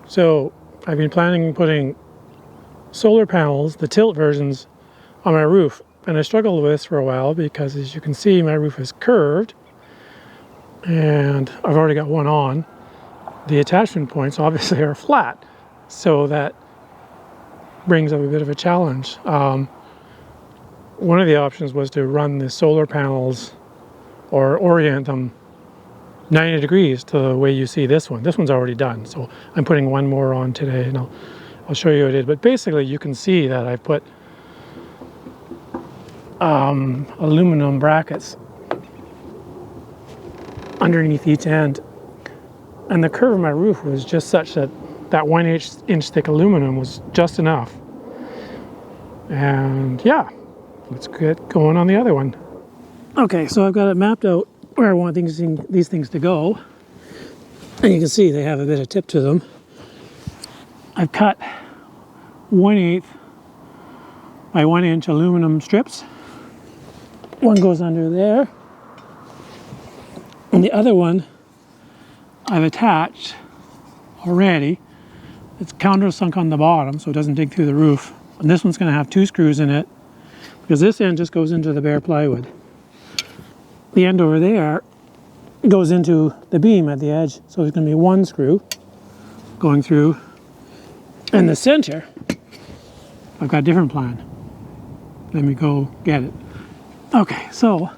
So I've been planning on putting solar panels, the tilt versions, on my roof. And I struggled with this for a while because, as you can see, my roof is curved. And I've already got one on. The attachment points obviously are flat. So that brings up a bit of a challenge. One of the options was to run the solar panels or orient them 90 degrees to the way you see this one. This one's already done, so I'm putting one more on today, and I'll show you what it is. But basically, you can see that I've put aluminum brackets underneath each end, and the curve of my roof was just such that that 1 inch thick aluminum was just enough. And yeah, let's get going on the other one. Okay, so I've got it mapped out where I want these things to go. And you can see they have a bit of tip to them. I've cut 1/8 by 1 inch aluminum strips. One goes under there. And the other one I've attached already. It's countersunk on the bottom so it doesn't dig through the roof. And this one's going to have 2 screws in it because this end just goes into the bare plywood. The end over there goes into the beam at the edge, so there's going to be 1 screw going through. And the center, I've got a different plan. Let me go get it. Okay, so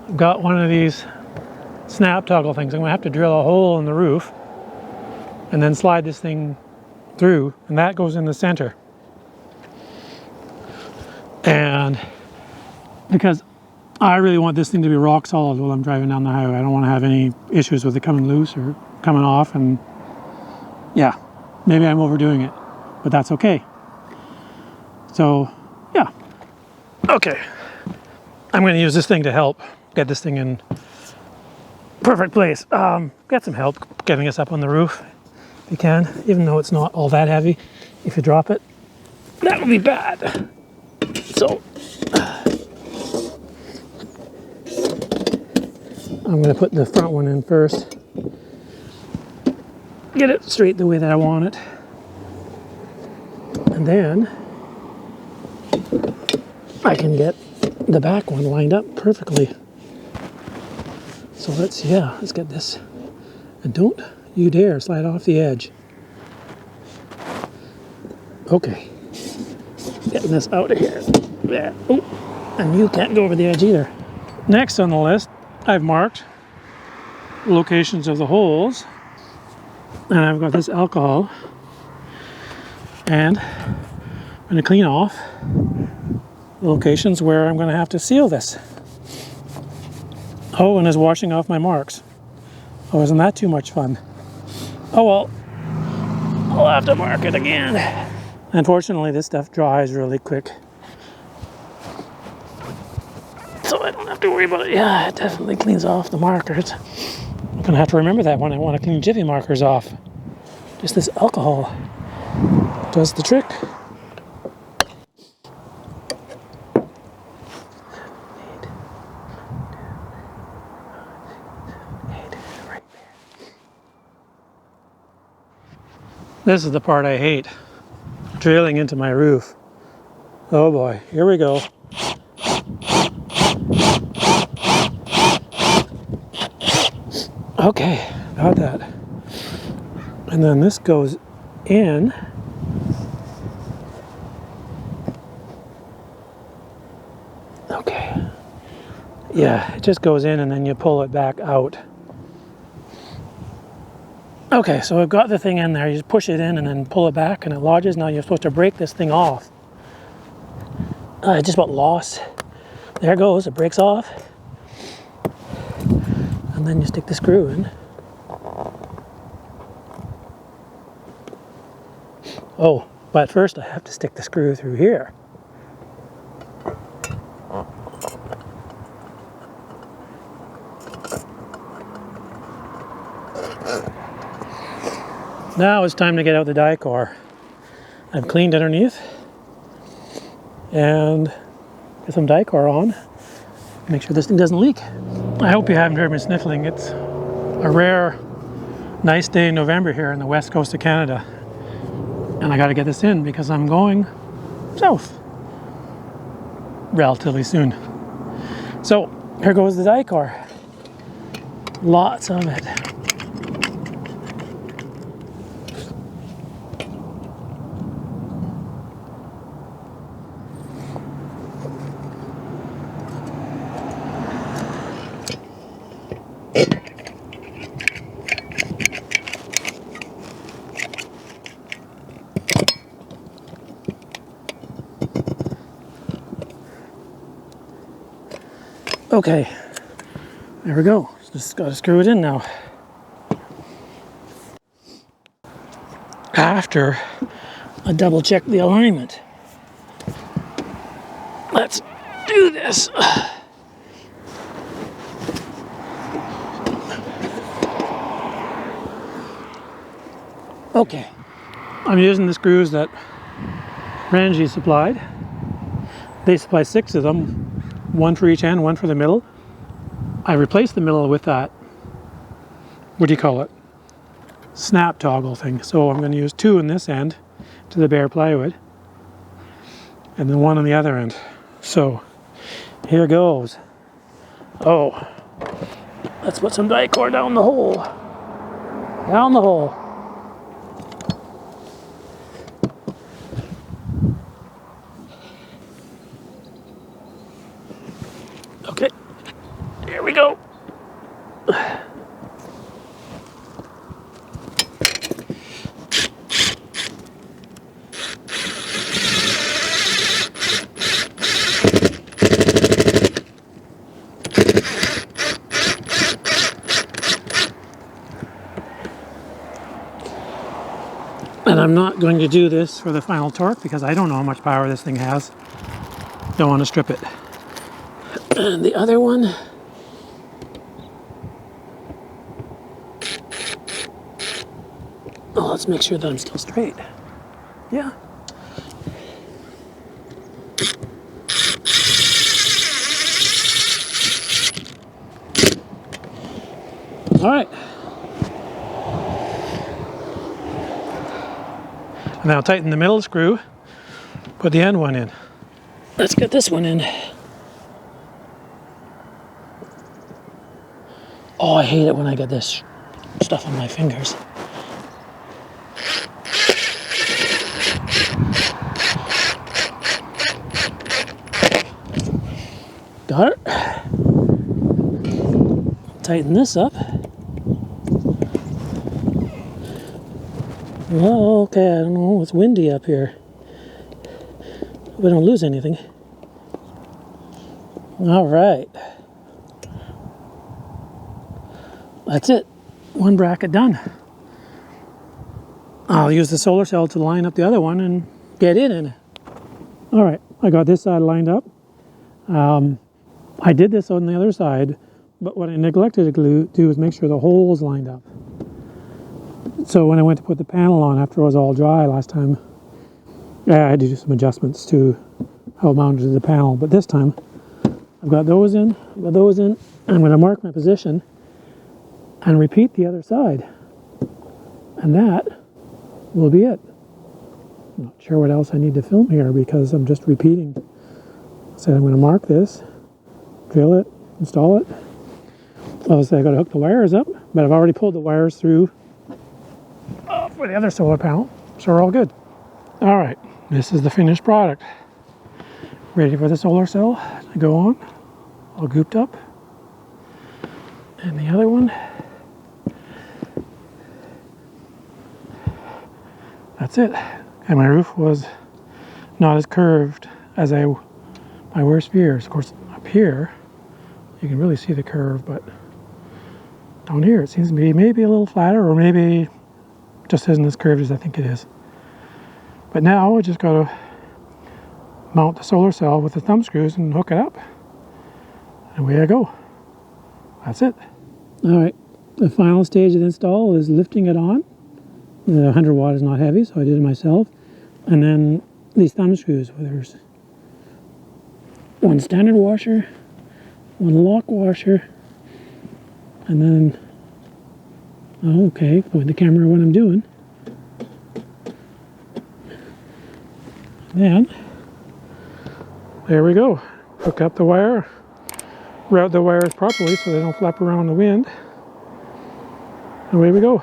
I've got one of these snap toggle things. I'm going to have to drill a hole in the roof and then slide this thing through, and that goes in the center. And because I really want this thing to be rock solid while I'm driving down the highway. I don't want to have any issues with it coming loose or coming off. And yeah, maybe I'm overdoing it, but that's okay. So yeah, okay. I'm going to use this thing to help get this thing in perfect place. Get some help getting us up on the roof if you can, even though it's not all that heavy. If you drop it, that would be bad. So I'm going to put the front one in first. Get it straight the way that I want it. And then I can get the back one lined up perfectly. So let's get this. And don't you dare slide off the edge. Okay. Getting this out of here. There. Oh, and you can't go over the edge either. Next on the list, I've marked locations of the holes, and I've got this alcohol, and I'm going to clean off the locations where I'm going to have to seal this. Oh, and it's washing off my marks. Oh, isn't that too much fun? Oh well, I'll have to mark it again. Unfortunately, this stuff dries really quick, so I don't have to worry about it. Yeah, it definitely cleans off the markers. I'm gonna have to remember that when I want to clean jiffy markers off. Just this alcohol does the trick. This is the part I hate, drilling into my roof. Oh boy, here we go. Okay, got that. And then this goes in. Okay. Yeah, it just goes in and then you pull it back out. Okay, so I've got the thing in there. You just push it in and then pull it back and it lodges. Now you're supposed to break this thing off. I just about lost. There it goes, it breaks off. And then you stick the screw in. Oh, but first I have to stick the screw through here. Now it's time to get out the die core. I've cleaned underneath and get some die core on. Make sure this thing doesn't leak. I hope you haven't heard me sniffling. It's a rare Nice day in November here in the west coast of Canada. And I got to get this in because I'm going south relatively soon. So here goes the Dicor. Lots of it. Okay, there we go. Just got to screw it in now. After I double check the alignment. Let's do this. Okay, I'm using the screws that Renogy supplied. They supply 6 of them, 1 for each end, 1 for the middle. I replaced the middle with that, what do you call it? Snap toggle thing. So I'm going to use 2 in this end to the bare plywood, and then 1 on the other end. So here goes. Oh, let's put some Dicor down the hole. Down the hole. Okay, here we go. And I'm not going to do this for the final torque because I don't know how much power this thing has. Don't want to strip it. And the other one, oh, let's make sure that I'm still straight. Yeah. All right. And now tighten the middle screw, put the end one in. Let's get this one in. Oh, I hate it when I get this stuff on my fingers. Got it. Tighten this up. Well, okay, I don't know, it's windy up here. We don't lose anything. All right. That's it. One bracket done. I'll use the solar cell to line up the other one and get it in. All right, I got this side lined up. I did this on the other side, but what I neglected to do was make sure the holes lined up. So when I went to put the panel on after it was all dry last time, I had to do some adjustments to how it mounted to the panel. But this time, I've got those in, and I'm going to mark my position and repeat the other side. And that will be it. I'm not sure what else I need to film here because I'm just repeating. So I'm going to mark this, drill it, install it. Obviously I've got to hook the wires up, but I've already pulled the wires through for the other solar panel, so we're all good. All right, this is the finished product. Ready for the solar cell to go on, all gooped up. And the other one, that's it. And my roof was not as curved as my worst fears. Of course, up here, you can really see the curve, but down here it seems to be maybe a little flatter, or maybe just isn't as curved as I think it is. But now I just got to mount the solar cell with the thumb screws and hook it up. And away I go. That's it. All right, the final stage of the install is lifting it on. The 100 watt is not heavy, so I did it myself. And then these thumb screws, where there's one standard washer, one lock washer, and then Okay, point the camera what I'm doing. Then, there we go. Hook up the wire, route the wires properly so they don't flap around in the wind. Away we go.